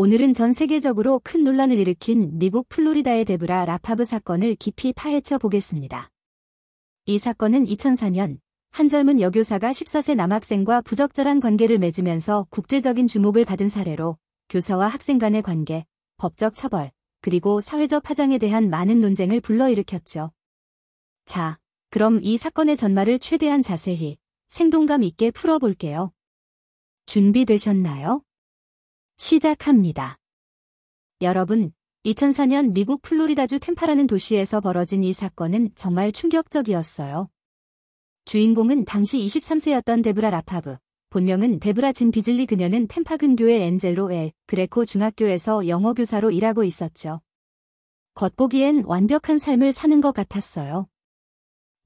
오늘은 전 세계적으로 큰 논란을 일으킨 미국 플로리다의 데브라 라파브 사건을 깊이 파헤쳐 보겠습니다. 이 사건은 2004년 한 젊은 여교사가 14세 남학생과 부적절한 관계를 맺으면서 국제적인 주목을 받은 사례로 교사와 학생 간의 관계, 법적 처벌, 그리고 사회적 파장에 대한 많은 논쟁을 불러일으켰죠. 자, 그럼 이 사건의 전말을 최대한 자세히, 생동감 있게 풀어볼게요. 준비되셨나요? 시작합니다. 여러분, 2004년 미국 플로리다주 템파라는 도시에서 벌어진 이 사건은 정말 충격적이었어요. 주인공은 당시 23세였던 데브라 라파브, 본명은 데브라 진 비즐리. 그녀는 템파 근교의 엔젤로 엘 그레코 중학교에서 영어 교사로 일하고 있었죠. 겉보기엔 완벽한 삶을 사는 것 같았어요.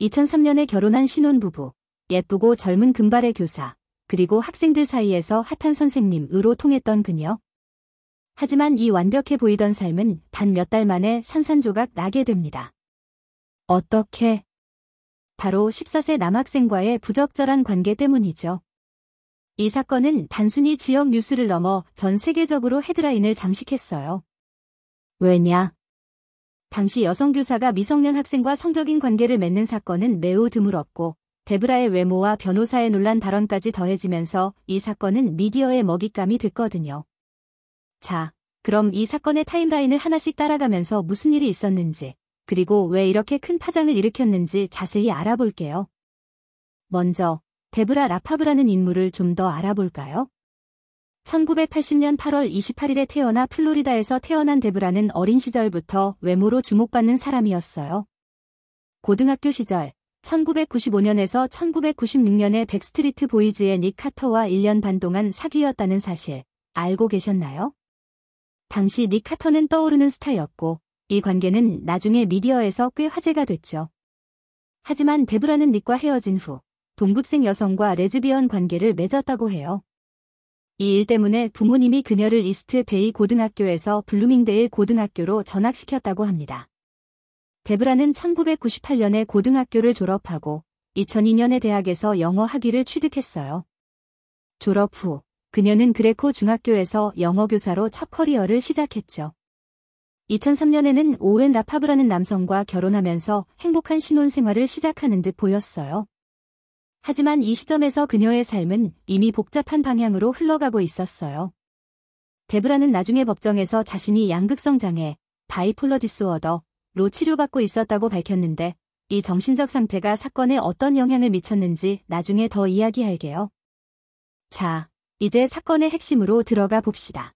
2003년에 결혼한 신혼부부, 예쁘고 젊은 금발의 교사, 그리고 학생들 사이에서 핫한 선생님으로 통했던 그녀. 하지만 이 완벽해 보이던 삶은 단 몇 달 만에 산산조각 나게 됩니다. 어떻게? 바로 14세 남학생과의 부적절한 관계 때문이죠. 이 사건은 단순히 지역 뉴스를 넘어 전 세계적으로 헤드라인을 장식했어요. 왜냐? 당시 여성 교사가 미성년 학생과 성적인 관계를 맺는 사건은 매우 드물었고, 데브라의 외모와 변호사의 논란 발언까지 더해지면서 이 사건은 미디어의 먹잇감이 됐거든요. 자, 그럼 이 사건의 타임라인을 하나씩 따라가면서 무슨 일이 있었는지, 그리고 왜 이렇게 큰 파장을 일으켰는지 자세히 알아볼게요. 먼저, 데브라 라파브라는 인물을 좀 더 알아볼까요? 1980년 8월 28일에 태어나 플로리다에서 태어난 데브라는 어린 시절부터 외모로 주목받는 사람이었어요. 고등학교 시절, 1995년에서 1996년에 백스트리트 보이즈의 닉 카터와 1년 반 동안 사귀었다는 사실 알고 계셨나요? 당시 닉 카터는 떠오르는 스타였고 이 관계는 나중에 미디어에서 꽤 화제가 됐죠. 하지만 데브라는 닉과 헤어진 후 동급생 여성과 레즈비언 관계를 맺었다고 해요. 이 일 때문에 부모님이 그녀를 이스트 베이 고등학교에서 블루밍데일 고등학교로 전학시켰다고 합니다. 데브라는 1998년에 고등학교를 졸업하고 2002년에 대학에서 영어 학위를 취득했어요. 졸업 후 그녀는 그레코 중학교에서 영어 교사로 첫 커리어를 시작했죠. 2003년에는 오웬 라파브라는 남성과 결혼하면서 행복한 신혼생활을 시작하는 듯 보였어요. 하지만 이 시점에서 그녀의 삶은 이미 복잡한 방향으로 흘러가고 있었어요. 데브라는 나중에 법정에서 자신이 양극성 장애, 바이폴러 디스오더, 로 치료받고 있었다고 밝혔는데 이 정신적 상태가 사건에 어떤 영향을 미쳤는지 나중에 더 이야기할게요. 자, 이제 사건의 핵심으로 들어가 봅시다.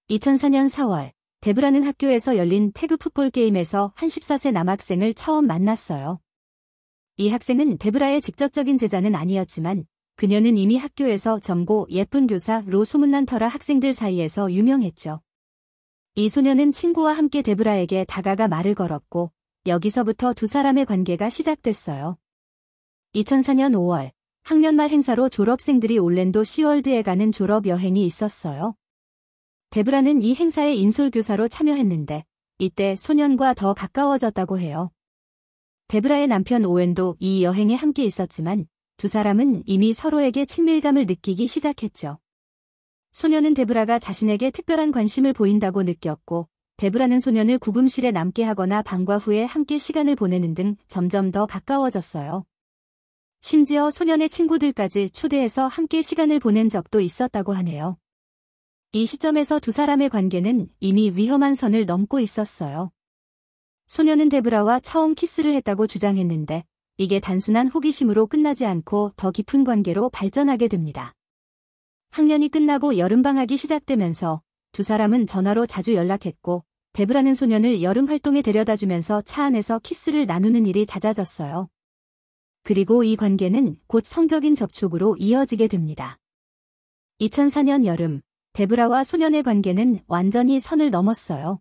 2004년 4월, 데브라는 학교에서 열린 태그 풋볼 게임에서 한 14세 남학생을 처음 만났어요. 이 학생은 데브라의 직접적인 제자는 아니었지만 그녀는 이미 학교에서 젊고 예쁜 교사로 소문난 터라 학생들 사이에서 유명했죠. 이 소녀는 친구와 함께 데브라에게 다가가 말을 걸었고 여기서부터 두 사람의 관계가 시작됐어요. 2004년 5월 학년 말 행사로 졸업생들이 올랜도 시월드에 가는 졸업 여행이 있었어요. 데브라는 이 행사에 인솔교사로 참여했는데 이때 소년과 더 가까워졌다고 해요. 데브라의 남편 오웬도 이 여행에 함께 있었지만 두 사람은 이미 서로에게 친밀감을 느끼기 시작했죠. 소녀는 데브라가 자신에게 특별한 관심을 보인다고 느꼈고 데브라는 소년을 구금실에 남게 하거나 방과 후에 함께 시간을 보내는 등 점점 더 가까워졌어요. 심지어 소년의 친구들까지 초대해서 함께 시간을 보낸 적도 있었다고 하네요. 이 시점에서 두 사람의 관계는 이미 위험한 선을 넘고 있었어요. 소녀는 데브라와 처음 키스를 했다고 주장했는데 이게 단순한 호기심으로 끝나지 않고 더 깊은 관계로 발전하게 됩니다. 학년이 끝나고 여름방학이 시작되면서 두 사람은 전화로 자주 연락했고 데브라는 소년을 여름 활동에 데려다주면서 차 안에서 키스를 나누는 일이 잦아졌어요. 그리고 이 관계는 곧 성적인 접촉으로 이어지게 됩니다. 2004년 여름, 데브라와 소년의 관계는 완전히 선을 넘었어요.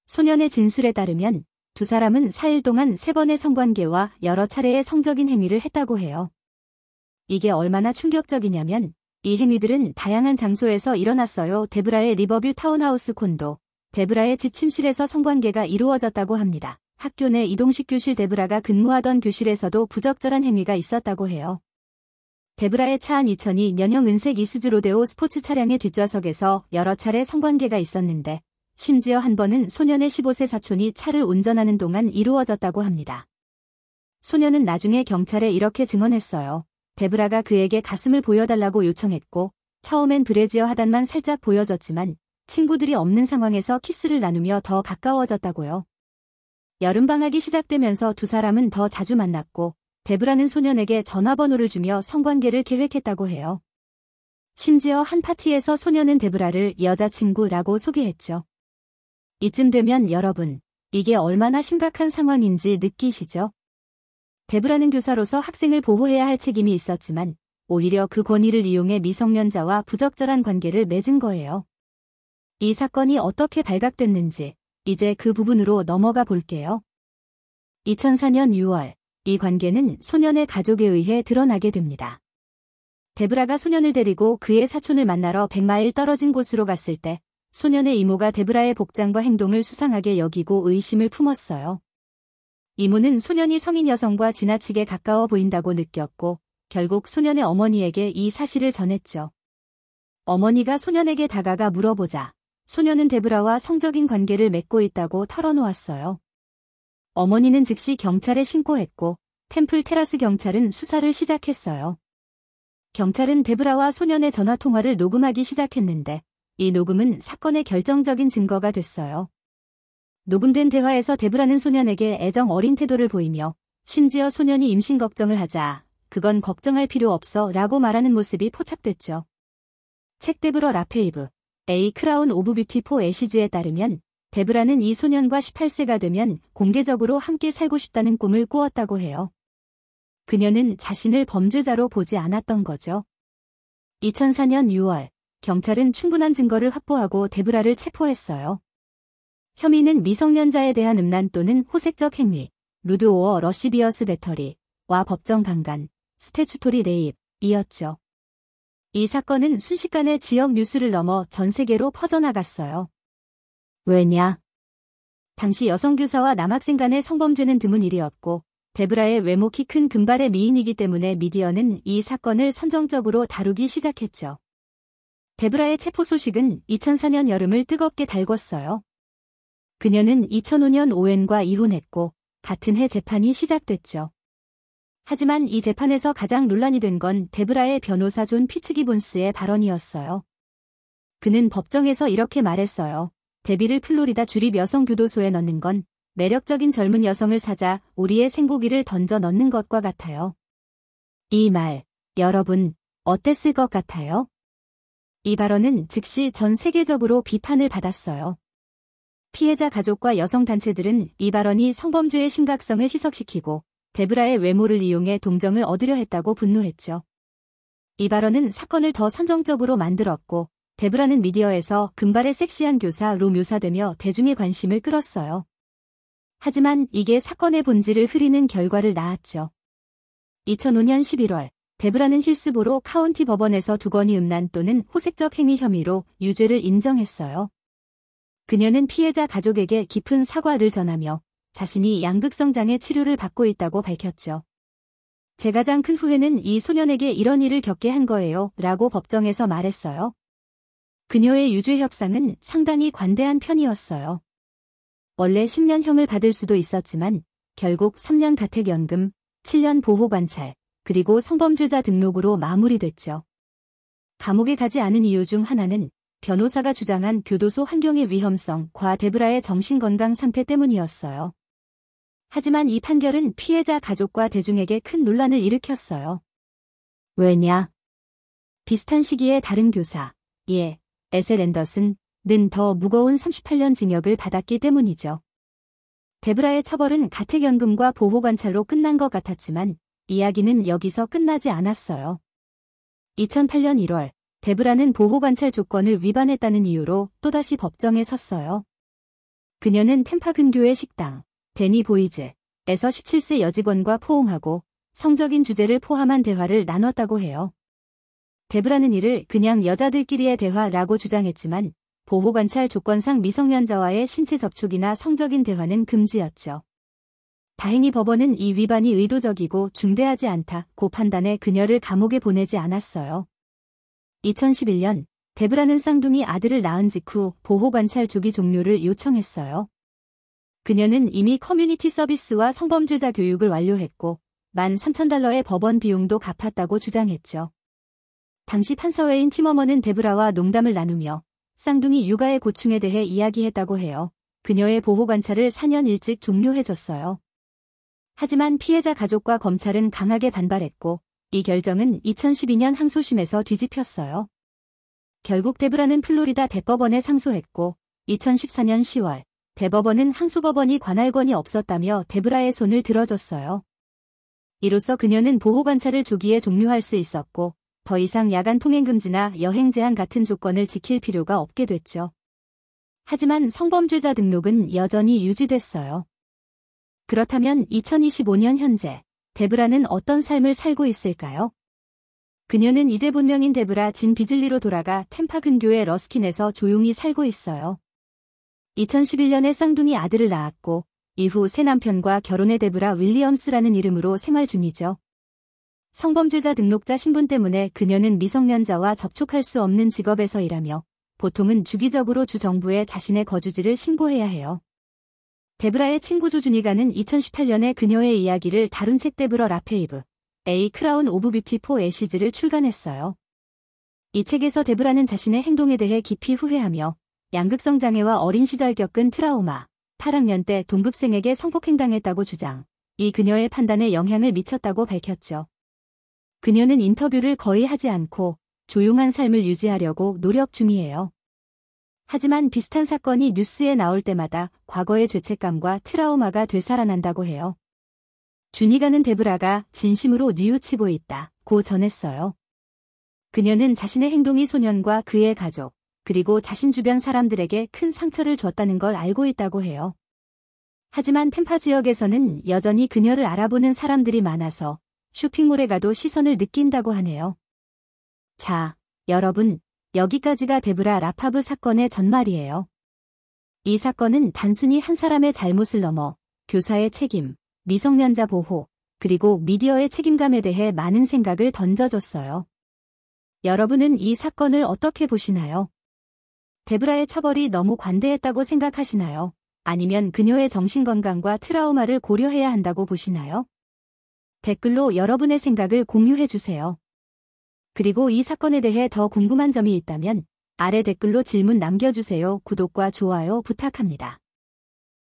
소년의 진술에 따르면 두 사람은 4일 동안 3번의 성관계와 여러 차례의 성적인 행위를 했다고 해요. 이게 얼마나 충격적이냐면 이 행위들은 다양한 장소에서 일어났어요. 데브라의 리버뷰 타운하우스 콘도, 데브라의 집 침실에서 성관계가 이루어졌다고 합니다. 학교 내 이동식 교실 데브라가 근무하던 교실에서도 부적절한 행위가 있었다고 해요. 데브라의 차 안 2002년형 은색 이스즈 로데오 스포츠 차량의 뒷좌석에서 여러 차례 성관계가 있었는데 심지어 한 번은 소년의 15세 사촌이 차를 운전하는 동안 이루어졌다고 합니다. 소년은 나중에 경찰에 이렇게 증언했어요. 데브라가 그에게 가슴을 보여달라고 요청했고 처음엔 브래지어 하단만 살짝 보여줬지만 친구들이 없는 상황에서 키스를 나누며 더 가까워졌다고요. 여름방학이 시작되면서 두 사람은 더 자주 만났고 데브라는 소년에게 전화번호를 주며 성관계를 계획했다고 해요. 심지어 한 파티에서 소년은 데브라를 여자친구라고 소개했죠. 이쯤 되면 여러분, 이게 얼마나 심각한 상황인지 느끼시죠? 데브라는 교사로서 학생을 보호해야 할 책임이 있었지만 오히려 그 권위를 이용해 미성년자와 부적절한 관계를 맺은 거예요. 이 사건이 어떻게 발각됐는지 이제 그 부분으로 넘어가 볼게요. 2004년 6월, 이 관계는 소년의 가족에 의해 드러나게 됩니다. 데브라가 소년을 데리고 그의 사촌을 만나러 100마일 떨어진 곳으로 갔을 때 소년의 이모가 데브라의 복장과 행동을 수상하게 여기고 의심을 품었어요. 이모는 소년이 성인 여성과 지나치게 가까워 보인다고 느꼈고 결국 소년의 어머니에게 이 사실을 전했죠. 어머니가 소년에게 다가가 물어보자 소년은 데브라와 성적인 관계를 맺고 있다고 털어놓았어요. 어머니는 즉시 경찰에 신고했고 템플 테라스 경찰은 수사를 시작했어요. 경찰은 데브라와 소년의 전화통화를 녹음하기 시작했는데 이 녹음은 사건의 결정적인 증거가 됐어요. 녹음된 대화에서 데브라는 소년에게 애정 어린 태도를 보이며 심지어 소년이 임신 걱정을 하자 그건 걱정할 필요 없어 라고 말하는 모습이 포착됐죠. 책 데브러 라페이브, A 크라운 오브 뷰티 포 애시즈에 따르면 데브라는 이 소년과 18세가 되면 공개적으로 함께 살고 싶다는 꿈을 꾸었다고 해요. 그녀는 자신을 범죄자로 보지 않았던 거죠. 2004년 6월, 경찰은 충분한 증거를 확보하고 데브라를 체포했어요. 혐의는 미성년자에 대한 음란 또는 호색적 행위, 루드 오어 러시비어스 배터리와 법정 강간, 스태추토리 레입이었죠. 이 사건은 순식간에 지역 뉴스를 넘어 전 세계로 퍼져나갔어요. 왜냐? 당시 여성교사와 남학생 간의 성범죄는 드문 일이었고 데브라의 외모 키 큰 금발의 미인이기 때문에 미디어는 이 사건을 선정적으로 다루기 시작했죠. 데브라의 체포 소식은 2004년 여름을 뜨겁게 달궜어요. 그녀는 2005년 오웬과 이혼했고 같은 해 재판이 시작됐죠. 하지만 이 재판에서 가장 논란이 된 건 데브라의 변호사 존 피츠기본스의 발언이었어요. 그는 법정에서 이렇게 말했어요. 데비를 플로리다 주립 여성교도소에 넣는 건 매력적인 젊은 여성을 사자 우리의 생고기를 던져 넣는 것과 같아요. 이 말, 여러분, 어땠을 것 같아요? 이 발언은 즉시 전 세계적으로 비판을 받았어요. 피해자 가족과 여성단체들은 이 발언이 성범죄의 심각성을 희석시키고 데브라의 외모를 이용해 동정을 얻으려 했다고 분노했죠. 이 발언은 사건을 더 선정적으로 만들었고 데브라는 미디어에서 금발의 섹시한 교사로 묘사되며 대중의 관심을 끌었어요. 하지만 이게 사건의 본질을 흐리는 결과를 낳았죠. 2005년 11월, 데브라는 힐스보로 카운티 법원에서 두 건의 음란 또는 호색적 행위 혐의로 유죄를 인정했어요. 그녀는 피해자 가족에게 깊은 사과를 전하며 자신이 양극성장애 치료를 받고 있다고 밝혔죠. 제 가장 큰 후회는 이 소년에게 이런 일을 겪게 한 거예요 라고 법정에서 말했어요. 그녀의 유죄 협상은 상당히 관대한 편이었어요. 원래 10년형을 받을 수도 있었지만 결국 3년 가택연금, 7년 보호관찰, 그리고 성범죄자 등록으로 마무리됐죠. 감옥에 가지 않은 이유 중 하나는 변호사가 주장한 교도소 환경의 위험성과 데브라의 정신건강 상태 때문이었어요. 하지만 이 판결은 피해자 가족과 대중에게 큰 논란을 일으켰어요. 왜냐? 비슷한 시기에 다른 교사, 에셀 앤더슨은 더 무거운 38년 징역을 받았기 때문이죠. 데브라의 처벌은 가택연금과 보호관찰로 끝난 것 같았지만 이야기는 여기서 끝나지 않았어요. 2008년 1월, 데브라는 보호관찰 조건을 위반했다는 이유로 또다시 법정에 섰어요. 그녀는 템파 근교의 식당, 데니 보이즈에서 17세 여직원과 포옹하고 성적인 주제를 포함한 대화를 나눴다고 해요. 데브라는 이를 그냥 여자들끼리의 대화라고 주장했지만 보호관찰 조건상 미성년자와의 신체 접촉이나 성적인 대화는 금지였죠. 다행히 법원은 이 위반이 의도적이고 중대하지 않다고 판단해 그녀를 감옥에 보내지 않았어요. 2011년 데브라는 쌍둥이 아들을 낳은 직후 보호관찰 조기 종료를 요청했어요. 그녀는 이미 커뮤니티 서비스와 성범죄자 교육을 완료했고 $13,000의 법원 비용도 갚았다고 주장했죠. 당시 판사회인 팀워먼은 데브라와 농담을 나누며 쌍둥이 육아의 고충에 대해 이야기했다고 해요. 그녀의 보호관찰을 4년 일찍 종료해줬어요. 하지만 피해자 가족과 검찰은 강하게 반발했고 이 결정은 2012년 항소심에서 뒤집혔어요. 결국 데브라는 플로리다 대법원에 상소했고 2014년 10월 대법원은 항소법원이 관할권이 없었다며 데브라의 손을 들어줬어요. 이로써 그녀는 보호관찰을 조기에 종료할 수 있었고 더 이상 야간 통행금지나 여행 제한 같은 조건을 지킬 필요가 없게 됐죠. 하지만 성범죄자 등록은 여전히 유지됐어요. 그렇다면 2025년 현재 데브라는 어떤 삶을 살고 있을까요? 그녀는 이제 본명인 데브라 진 비즐리로 돌아가 템파 근교의 러스킨에서 조용히 살고 있어요. 2011년에 쌍둥이 아들을 낳았고 이후 새 남편과 결혼해 데브라 윌리엄스라는 이름으로 생활 중이죠. 성범죄자 등록자 신분 때문에 그녀는 미성년자와 접촉할 수 없는 직업에서 일하며 보통은 주기적으로 주 정부에 자신의 거주지를 신고해야 해요. 데브라의 친구 조준이가는 2018년에 그녀의 이야기를 다룬 책 데브러 라페이브 A 크라운 오브 뷰티 포 애시즈를 출간했어요. 이 책에서 데브라는 자신의 행동에 대해 깊이 후회하며 양극성 장애와 어린 시절 겪은 트라우마, 8학년 때 동급생에게 성폭행당했다고 주장, 이 그녀의 판단에 영향을 미쳤다고 밝혔죠. 그녀는 인터뷰를 거의 하지 않고 조용한 삶을 유지하려고 노력 중이에요. 하지만 비슷한 사건이 뉴스에 나올 때마다 과거의 죄책감과 트라우마가 되살아난다고 해요. 주니가는 데브라가 진심으로 뉘우치고 있다고 전했어요. 그녀는 자신의 행동이 소년과 그의 가족, 그리고 자신 주변 사람들에게 큰 상처를 줬다는 걸 알고 있다고 해요. 하지만 템파 지역에서는 여전히 그녀를 알아보는 사람들이 많아서 쇼핑몰에 가도 시선을 느낀다고 하네요. 자, 여러분, 여기까지가 데브라 라파브 사건의 전말이에요. 이 사건은 단순히 한 사람의 잘못을 넘어 교사의 책임, 미성년자 보호, 그리고 미디어의 책임감에 대해 많은 생각을 던져줬어요. 여러분은 이 사건을 어떻게 보시나요? 데브라의 처벌이 너무 관대했다고 생각하시나요? 아니면 그녀의 정신건강과 트라우마를 고려해야 한다고 보시나요? 댓글로 여러분의 생각을 공유해주세요. 그리고 이 사건에 대해 더 궁금한 점이 있다면 아래 댓글로 질문 남겨주세요. 구독과 좋아요 부탁합니다.